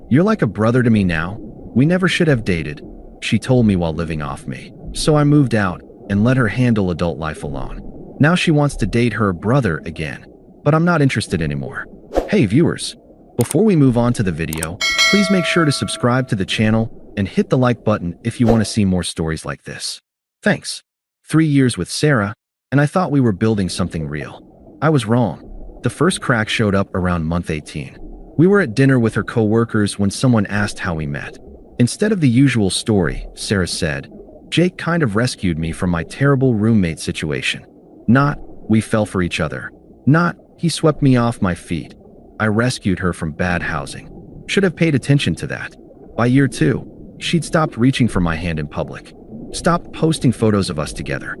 "You're like a brother to me now. We never should have dated," she told me while living off me. So I moved out and let her handle adult life alone. Now she wants to date her brother again, but I'm not interested anymore. Hey viewers, before we move on to the video, please make sure to subscribe to the channel and hit the like button if you want to see more stories like this. Thanks. 3 years with Sarah, and I thought we were building something real. I was wrong. The first crack showed up around month 18. We were at dinner with her co-workers when someone asked how we met. Instead of the usual story, Sarah said, "Jake kind of rescued me from my terrible roommate situation. Not, we fell for each other. Not, he swept me off my feet. I rescued her from bad housing. Should have paid attention to that." By year 2, she'd stopped reaching for my hand in public. Stopped posting photos of us together.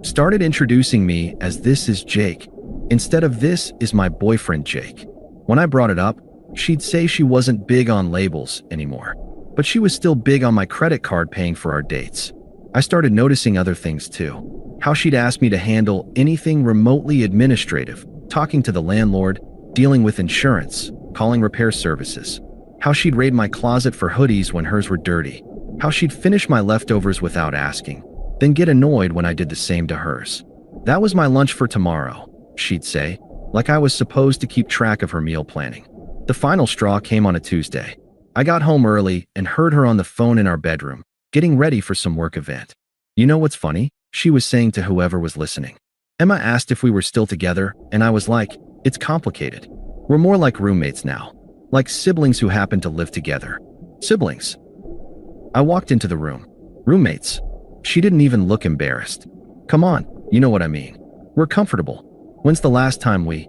Started introducing me as "this is Jake," instead of "this is my boyfriend Jake." When I brought it up, she'd say she wasn't big on labels anymore, but she was still big on my credit card paying for our dates. I started noticing other things too. How she'd ask me to handle anything remotely administrative, talking to the landlord, dealing with insurance, calling repair services. How she'd raid my closet for hoodies when hers were dirty. How she'd finish my leftovers without asking, then get annoyed when I did the same to hers. "That was my lunch for tomorrow," she'd say, like I was supposed to keep track of her meal planning. The final straw came on a Tuesday. I got home early and heard her on the phone in our bedroom, getting ready for some work event. "You know what's funny?" she was saying to whoever was listening. Emma asked if we were still together, and I was like, "It's complicated. We're more like roommates now. Like siblings who happen to live together. Siblings." I walked into the room. "Roommates." She didn't even look embarrassed. "Come on, you know what I mean. We're comfortable. When's the last time we,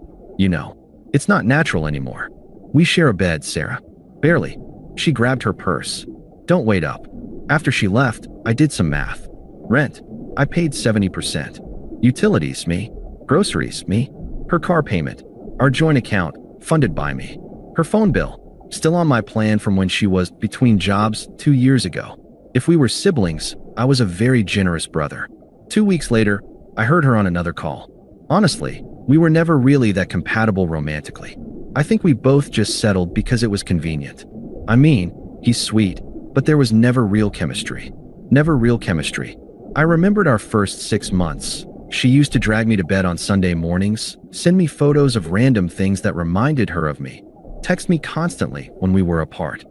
it's not natural anymore. We share a bed, Sarah." "Barely." She grabbed her purse. "Don't wait up." After she left, I did some math. Rent, I paid 70%. Utilities, me. Groceries, me. Her car payment, our joint account, funded by me. Her phone bill, still on my plan from when she was between jobs 2 years ago. If we were siblings, I was a very generous brother. 2 weeks later, I heard her on another call. Honestly, we were never really that compatible romantically. I think we both just settled because it was convenient. I mean, he's sweet, but there was never real chemistry. Never real chemistry. I remembered our first 6 months. She used to drag me to bed on Sunday mornings, send me photos of random things that reminded her of me, text me constantly when we were apart.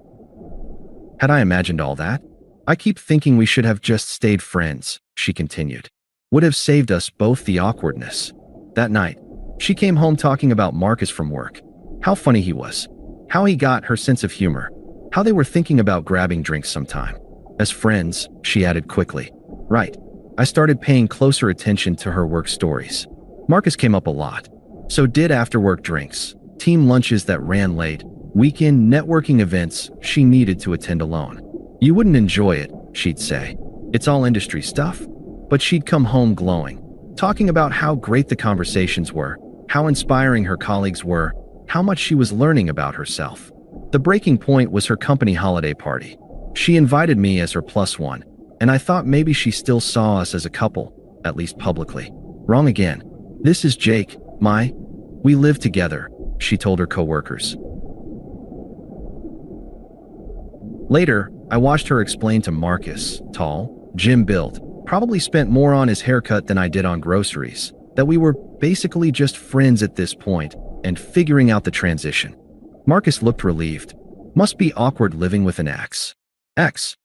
Had I imagined all that? "I keep thinking we should have just stayed friends," she continued. "Would have saved us both the awkwardness." That night, she came home talking about Marcus from work. How funny he was. How he got her sense of humor. How they were thinking about grabbing drinks sometime. "As friends," she added quickly. Right. I started paying closer attention to her work stories. Marcus came up a lot. So did after-work drinks, team lunches that ran late, weekend networking events she needed to attend alone. "You wouldn't enjoy it," she'd say. "It's all industry stuff." But she'd come home glowing, talking about how great the conversations were, how inspiring her colleagues were, how much she was learning about herself. The breaking point was her company holiday party. She invited me as her +1, and I thought maybe she still saw us as a couple, at least publicly. Wrong again. "This is Jake, we live together," she told her co-workers. Later, I watched her explain to Marcus, tall, gym-built, probably spent more on his haircut than I did on groceries, that we were basically just friends at this point and figuring out the transition. Marcus looked relieved. "Must be awkward living with an ex." "Ex?"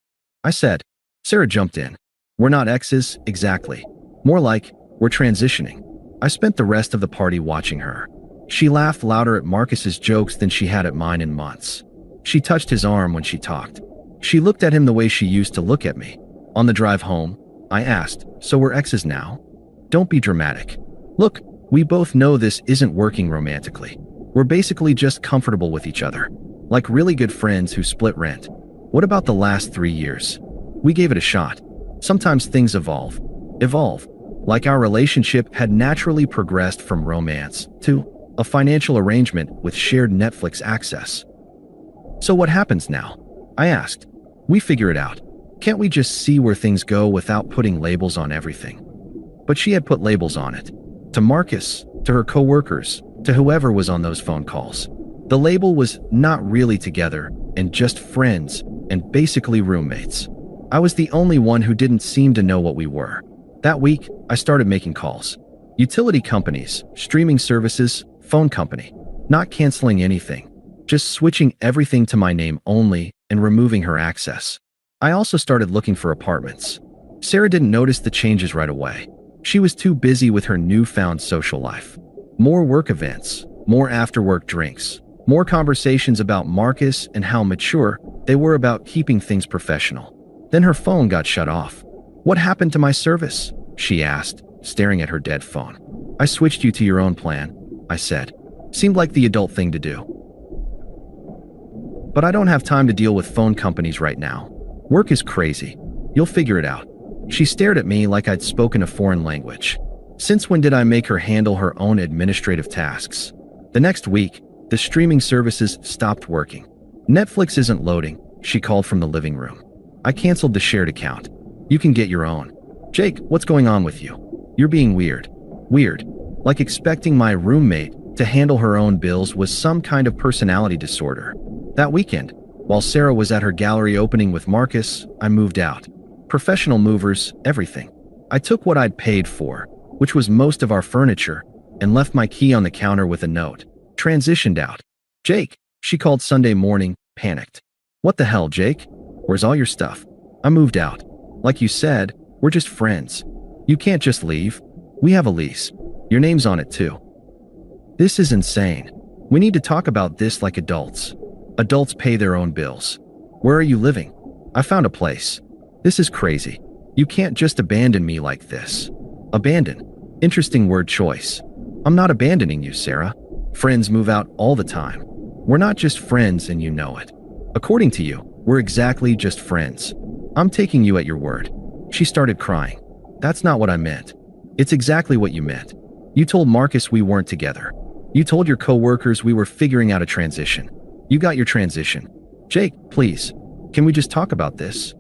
I said. Sarah jumped in. "We're not exes, exactly. More like, we're transitioning." I spent the rest of the party watching her. She laughed louder at Marcus's jokes than she had at mine in months. She touched his arm when she talked. She looked at him the way she used to look at me. On the drive home, I asked, "So we're exes now?" "Don't be dramatic. Look, we both know this isn't working romantically. We're basically just comfortable with each other. Like really good friends who split rent. What about the last 3 years? We gave it a shot. Sometimes things evolve. Like our relationship had naturally progressed from romance to a financial arrangement with shared Netflix access." "So what happens now?" I asked. "We figure it out. Can't we just see where things go without putting labels on everything?" But she had put labels on it. To Marcus, to her co-workers, to whoever was on those phone calls. The label was not really together and just friends and basically roommates. I was the only one who didn't seem to know what we were. That week, I started making calls. Utility companies, streaming services, phone company. Not canceling anything. Just switching everything to my name only and removing her access. I also started looking for apartments. Sarah didn't notice the changes right away. She was too busy with her newfound social life. More work events, more after-work drinks, more conversations about Marcus and how mature they were about keeping things professional. Then her phone got shut off. "What happened to my service?" she asked, staring at her dead phone. "I switched you to your own plan," I said. Seemed like the adult thing to do. "But I don't have time to deal with phone companies right now. Work is crazy. You'll figure it out." She stared at me like I'd spoken a foreign language. Since when did I make her handle her own administrative tasks? The next week, the streaming services stopped working. "Netflix isn't loading," she called from the living room. I canceled the shared account. "You can get your own." "Jake, what's going on with you? You're being weird." Weird. Like expecting my roommate to handle her own bills was some kind of personality disorder. That weekend, while Sarah was at her gallery opening with Marcus, I moved out. Professional movers, everything. I took what I'd paid for, which was most of our furniture, and left my key on the counter with a note. Transitioned out. "Jake," she called Sunday morning, panicked. "What the hell, Jake? Where's all your stuff?" "I moved out. Like you said, we're just friends. You can't just leave. We have a lease. Your name's on it too." "This is insane. We need to talk about this like adults. Adults pay their own bills. Where are you living?" "I found a place." "This is crazy. You can't just abandon me like this." "Abandon? Interesting word choice. I'm not abandoning you, Sarah. Friends move out all the time. We're not just friends and you know it. According to you, we're exactly just friends. I'm taking you at your word." She started crying. "That's not what I meant." "It's exactly what you meant. You told Marcus we weren't together. You told your coworkers we were figuring out a transition. You got your transition." "Jake, please. Can we just talk about this?"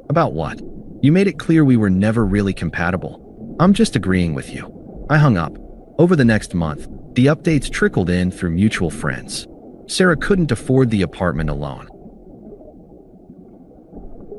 "About what?" "You made it clear we were never really compatible." "I'm just agreeing with you." I hung up. Over the next month, the updates trickled in through mutual friends. Sarah couldn't afford the apartment alone.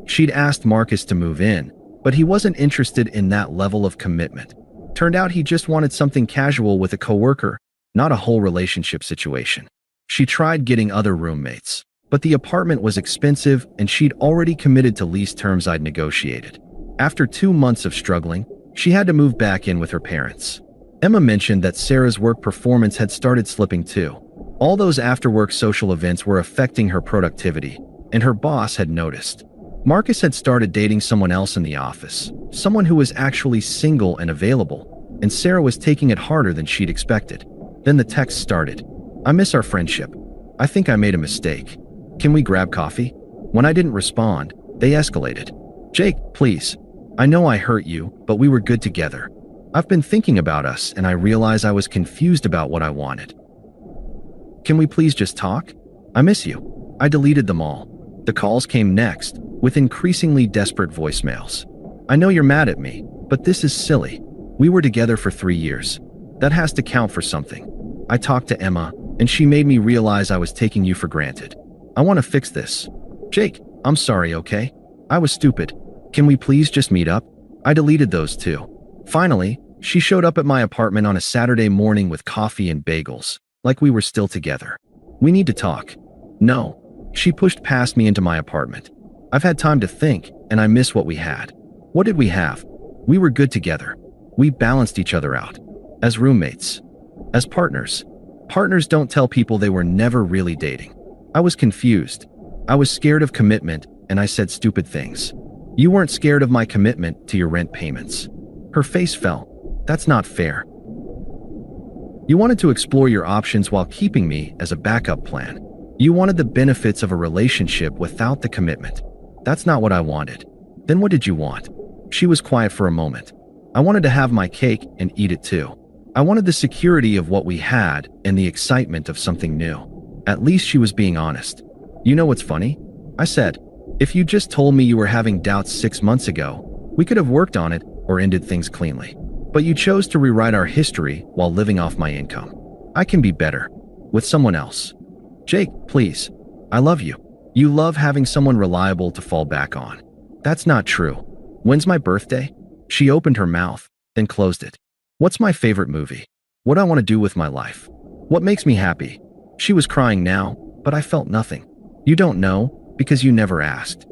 She'd asked Marcus to move in, but he wasn't interested in that level of commitment. Turned out he just wanted something casual with a coworker, not a whole relationship situation. She tried getting other roommates, but the apartment was expensive and she'd already committed to lease terms I'd negotiated. After 2 months of struggling, she had to move back in with her parents. Emma mentioned that Sarah's work performance had started slipping too. All those after-work social events were affecting her productivity, and her boss had noticed. Marcus had started dating someone else in the office, someone who was actually single and available, and Sarah was taking it harder than she'd expected. Then the text started. "I miss our friendship. I think I made a mistake. Can we grab coffee?" When I didn't respond, they escalated. "Jake, please. I know I hurt you, but we were good together. I've been thinking about us and I realized I was confused about what I wanted. Can we please just talk? I miss you." I deleted them all. The calls came next, with increasingly desperate voicemails. "I know you're mad at me, but this is silly. We were together for 3 years. That has to count for something. I talked to Emma, and she made me realize I was taking you for granted. I want to fix this. Jake, I'm sorry, okay? I was stupid. Can we please just meet up?" I deleted those too. Finally, she showed up at my apartment on a Saturday morning with coffee and bagels, like we were still together. "We need to talk." "No." She pushed past me into my apartment. "I've had time to think, and I miss what we had." "What did we have?" "We were good together. We balanced each other out. As roommates. As partners. Partners don't tell people they were never really dating." I was confused. I was scared of commitment, and I said stupid things. "You weren't scared of my commitment to your rent payments." Her face fell. "That's not fair. You wanted to explore your options while keeping me as a backup plan. You wanted the benefits of a relationship without the commitment. That's not what I wanted. Then what did you want?" She was quiet for a moment. "I wanted to have my cake and eat it too. I wanted the security of what we had and the excitement of something new." At least she was being honest. "You know what's funny?" I said. "If you just told me you were having doubts 6 months ago, we could have worked on it or ended things cleanly. But you chose to rewrite our history while living off my income. I can be better. With someone else." Jake, please. I love you. You love having someone reliable to fall back on. That's not true. When's my birthday? She opened her mouth, then closed it. What's my favorite movie? What I want to do with my life? What makes me happy? She was crying now, but I felt nothing. You don't know, because you never asked.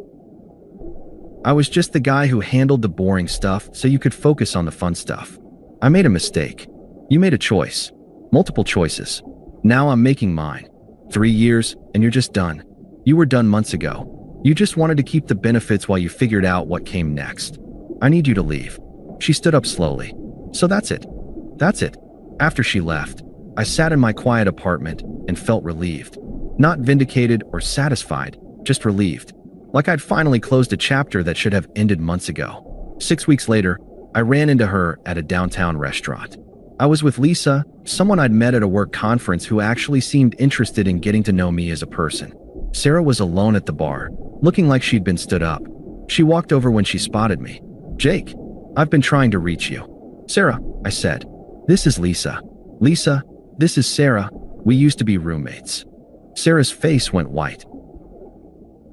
I was just the guy who handled the boring stuff so you could focus on the fun stuff. I made a mistake. You made a choice. Multiple choices. Now I'm making mine. 3 years, and you're just done. You were done months ago. You just wanted to keep the benefits while you figured out what came next. I need you to leave. She stood up slowly. So that's it. That's it. After she left, I sat in my quiet apartment and felt relieved. Not vindicated or satisfied, just relieved. Like I'd finally closed a chapter that should have ended months ago. 6 weeks later, I ran into her at a downtown restaurant. I was with Lisa, someone I'd met at a work conference who actually seemed interested in getting to know me as a person. Sarah was alone at the bar, looking like she'd been stood up. She walked over when she spotted me. Jake, I've been trying to reach you. Sarah, I said. This is Lisa. Lisa, this is Sarah. We used to be roommates. Sarah's face went white.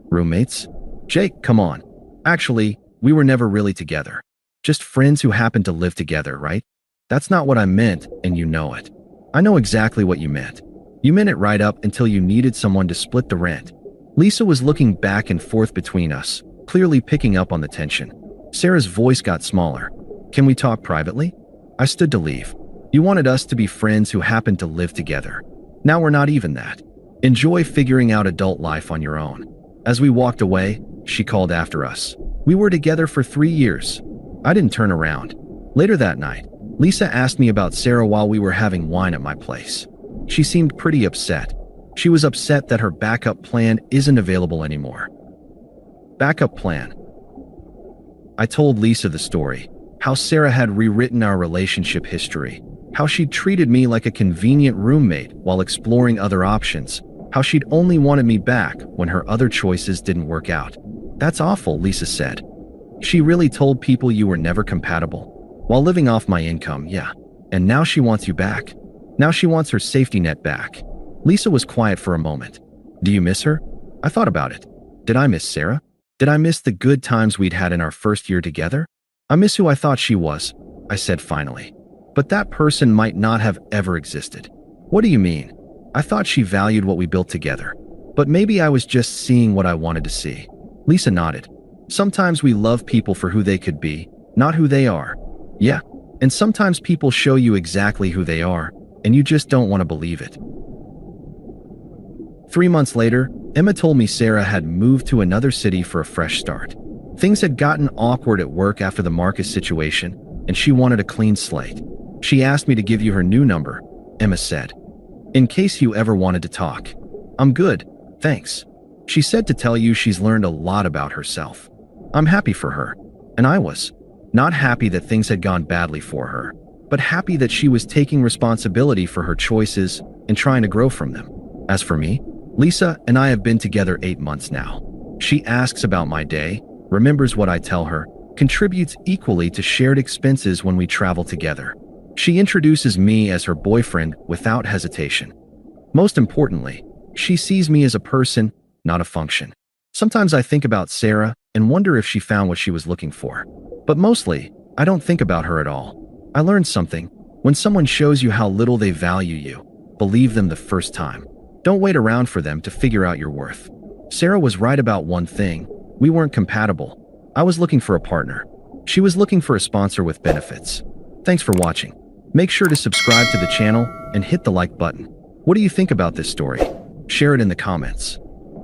Roommates? Jake, come on. Actually, we were never really together. Just friends who happened to live together, right? That's not what I meant, and you know it. I know exactly what you meant. You meant it right up until you needed someone to split the rent. Lisa was looking back and forth between us, clearly picking up on the tension. Sarah's voice got smaller. Can we talk privately? I stood to leave. You wanted us to be friends who happened to live together. Now we're not even that. Enjoy figuring out adult life on your own. As we walked away, she called after us. We were together for 3 years. I didn't turn around. Later that night, Lisa asked me about Sarah while we were having wine at my place. She seemed pretty upset. She was upset that her backup plan isn't available anymore. Backup plan. I told Lisa the story, how Sarah had rewritten our relationship history, how she'd treated me like a convenient roommate while exploring other options, how she'd only wanted me back when her other choices didn't work out. That's awful, Lisa said. She really told people you were never compatible. While living off my income, yeah. And now she wants you back. Now she wants her safety net back. Lisa was quiet for a moment. Do you miss her? I thought about it. Did I miss Sarah? Did I miss the good times we'd had in our first year together? I miss who I thought she was, I said finally. But that person might not have ever existed. What do you mean? I thought she valued what we built together. But maybe I was just seeing what I wanted to see. Lisa nodded. Sometimes we love people for who they could be, not who they are. Yeah, and sometimes people show you exactly who they are, and you just don't want to believe it. 3 months later, Emma told me Sarah had moved to another city for a fresh start. Things had gotten awkward at work after the Marcus situation, and she wanted a clean slate. She asked me to give you her new number, Emma said, in case you ever wanted to talk. I'm good, thanks. She said to tell you she's learned a lot about herself. I'm happy for her, and I was. Not happy that things had gone badly for her, but happy that she was taking responsibility for her choices and trying to grow from them. As for me, Lisa and I have been together 8 months now. She asks about my day, remembers what I tell her, contributes equally to shared expenses when we travel together. She introduces me as her boyfriend without hesitation. Most importantly, she sees me as a person, not a function. Sometimes I think about Sarah and wonder if she found what she was looking for. But mostly, I don't think about her at all. I learned something. When someone shows you how little they value you, believe them the first time. Don't wait around for them to figure out your worth. Sarah was right about one thing. We weren't compatible. I was looking for a partner. She was looking for a sponsor with benefits. Thanks for watching. Make sure to subscribe to the channel and hit the like button. What do you think about this story? Share it in the comments.